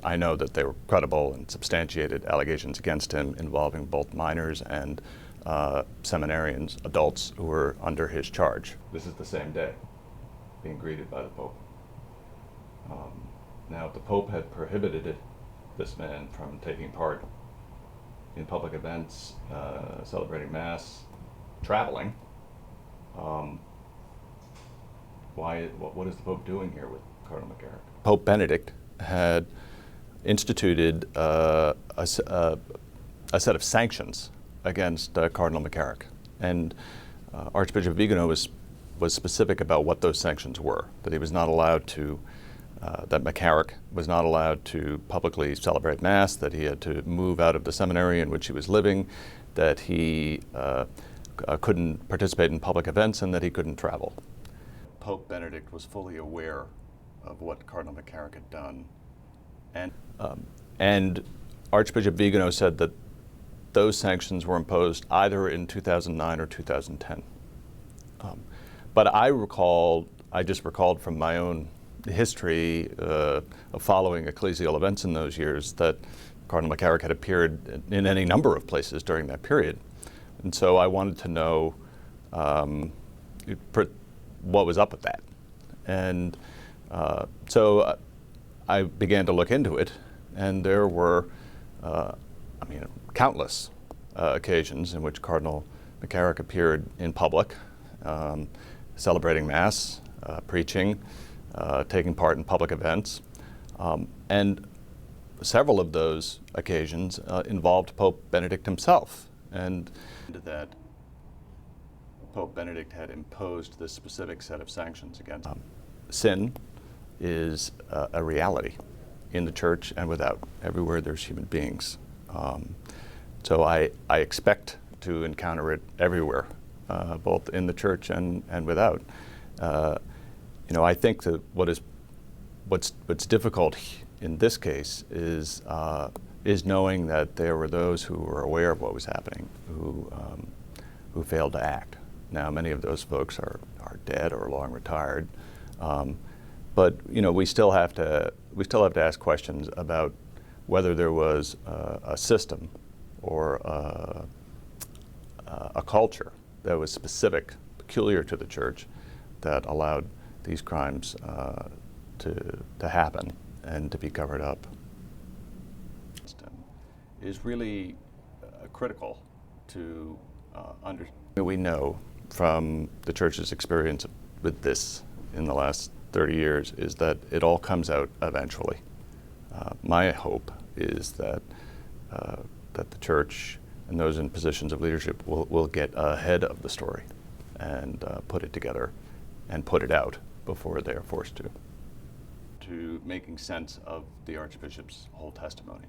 I know that they were credible and substantiated allegations against him involving both minors and seminarians, adults who were under his charge. This is the same day, being greeted by the Pope. Now, if the Pope had prohibited this man from taking part in public events, celebrating Mass, traveling, what is the Pope doing here with Cardinal McCarrick? Pope Benedict had instituted a set of sanctions against Cardinal McCarrick, and Archbishop Vigano was specific about what those sanctions were. That he was not allowed to, that McCarrick was not allowed to publicly celebrate Mass, that he had to move out of the seminary in which he was living, that he couldn't participate in public events, and that he couldn't travel. Pope Benedict was fully aware of what Cardinal McCarrick had done, and Archbishop Vigano said that those sanctions were imposed either in 2009 or 2010. But I just recalled from my own history of following ecclesial events in those years that Cardinal McCarrick had appeared in any number of places during that period. And so I wanted to know what was up with that. And so I began to look into it, and there were, countless occasions in which Cardinal McCarrick appeared in public, celebrating Mass, preaching, taking part in public events. And several of those occasions involved Pope Benedict himself, and that Pope Benedict had imposed this specific set of sanctions against him. Sin is a reality in the church and without. Everywhere there's human beings. So I expect to encounter it everywhere, both in the church and without. I think that what's difficult in this case is knowing that there were those who were aware of what was happening, who failed to act. Now, many of those folks are dead or long retired, but we still have to ask questions about whether there was a system or a culture that was specific, peculiar to the church, that allowed these crimes to happen and to be covered up. Is really critical to understand. We know from the church's experience with this in the last 30 years is that it all comes out eventually. My hope is that the church and those in positions of leadership will get ahead of the story and put it together and put it out before they are forced to making sense of the Archbishop's whole testimony.